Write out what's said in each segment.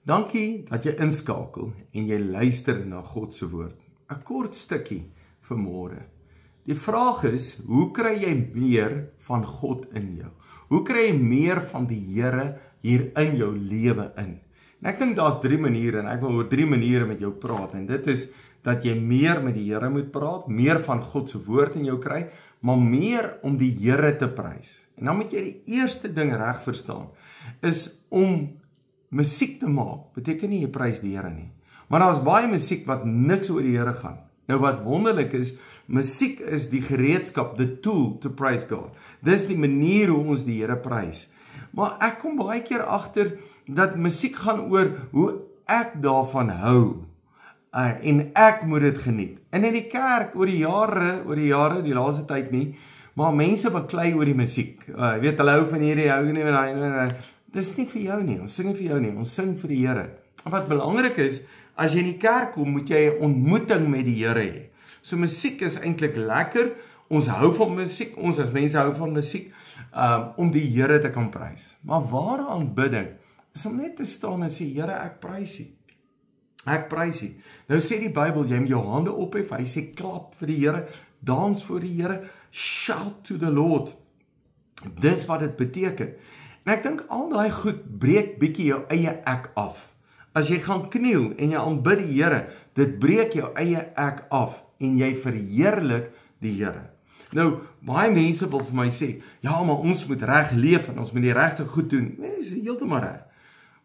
Dankie dat jy inskakel en jy luister na God se woord. 'n Kort stukkie vir môre. Die vraag is, hoe kry jy meer van God in jou? Hoe kry jy meer van die Here hier in jou lewe in? En ek dink daar's 3 maniere en ek wil oor 3 maniere met jou praat. En dit is dat jy meer met die Here moet praat, meer van God se woord in jou kry, maar meer om die Here te prys. En dan moet jy die eerste ding reg verstaan, is om musiek te maak, beteken nie jy prys die Here nie. Maar daar's baie musiek wat niks oor die Here gaan. Nou wat wonderlik is, musiek is die gereedskap, the tool to praise God. Dis die manier hoe ons die Here prys. Maar ek kom baie keer agter dat musiek gaan oor hoe ek daarvan hou. En ek moet dit geniet. En in die kerk oor die jare, die laaste tyd nie, maar mense baklei oor die musiek. Weet hulle hou van hierdie, hou nie van daai. Dis nie vir jou nie, ons sing nie vir jou nie, ons sing vir die Here. En wat belangrik is, as jy in die kerk kom, moet jy 'n ontmoeting met die Here hê. So musiek is eintlik lekker, ons hou van musiek, ons as mense hou van musiek, om die Here te kan prys. Maar ware aanbidding is om net te staan en sê, Here, ek prys U. Ek prys U. Nou sê die Bybel, jy moet jou hande ophef, hy sê klap vir die Here, dans voor die Here, shout to the Lord. Dis wat dit beteken. En ek dink al daai goed breek bietjie jou eie ek af. As jy gaan kniel en jy aanbid die Here, dit breek jou eie ek af en jy verheerlik die Here. Nou, baie mense wil vir my sê, ja, maar ons moet reg leef en ons moet die regte goed doen. Nee, dis heeltemal reg.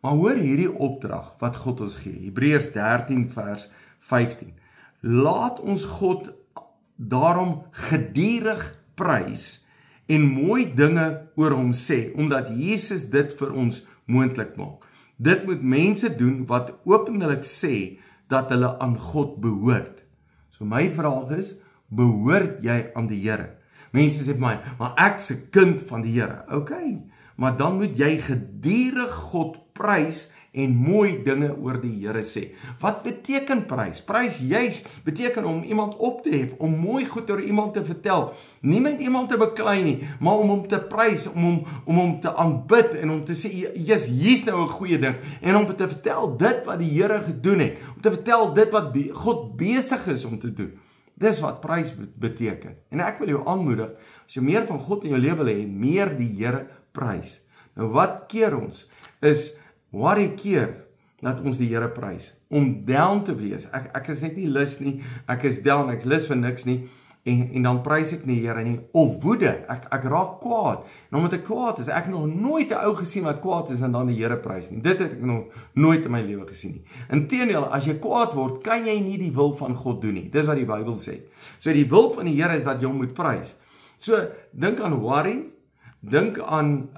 Maar hoor hierdie opdrag wat God ons gee. Hebreërs 13 vers 15. Laat ons God daarom gedurig prys en mooi dinge oor hom sê, omdat Jesus dit vir ons moontlik maak. Dit moet mense doen wat openlik sê dat hulle aan God behoort. So my vraag is, behoort jy aan die Here? Mense sê my, maar ek se kind van die Here. Okay, maar dan moet jy gedurig God prys en mooi dinge oor die Here sê. Wat beteken prys? Prys juis beteken om iemand op te hef, om mooi goed oor iemand te vertel. Nie met iemand te beklei nie, maar om hom te prys, om hom te aanbid en om te sê, hier's nou 'n goeie ding. En om te vertel dit wat die Here gedoen het. Om te vertel dit wat God besig is om te doen. Dis wat prys beteken. En ek wil jou aanmoedig, as jy meer van God in jou lewe wil hê, meer die Here prys. Nou wat keer ons is worry keer dat ons die Here prys, om down te wees. Ek is net nie lus nie, ek is down, ek is lus vir niks nie, en dan prys ek nie die Here nie, of woede, ek raak kwaad, en omdat ek kwaad is, ek het nog nooit 'n ou gesien wat kwaad is en dan die Here prys nie, dit het ek nog nooit in my lewe gesien nie. Inteendeel, as jy kwaad word, kan jy nie die wil van God doen nie, dis wat die Bybel sê. So die wil van die Here is dat jy hom moet prys. So, dink aan worry, dink aan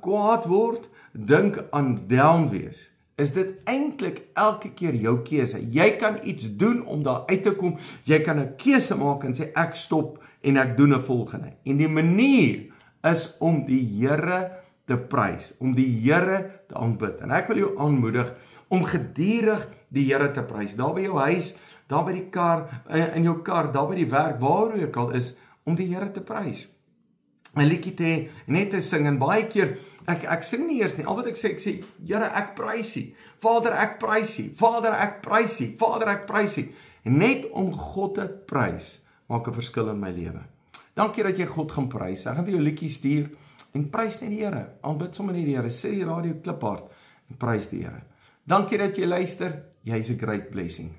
kwaad word, dink aan down wees. Is dit eintlik elke keer jou keuse? Jy kan iets doen om daar uit te kom. Jy kan 'n keuse maak en sê ek stop en ek doen 'n volgende. En die manier is om die Here te prys, om die Here te aanbid. En ek wil jou aanmoedig om gedurig die Here te prys. Daar by jou huis, daar by die kar, in jou kar, daar by die werk, waar jy ook al is, om die Here te prys. 'n liedjie te hê, net te sing, en baie keer, ek sing nie eers nie, al wat ek sê, Here, ek prys U, Vader, ek prys U, Vader, ek prys U, Vader, ek prys U, en net om God te prys, maak 'n verskil in my lewe. Dankie dat jy God gaan prys, ek gaan vir jou liedjie stuur, en prys net die Here, aanbid sommer net die Here, sê die radio kliphard, en prys die Here. Dankie dat jy luister, jy's 'n great blessing.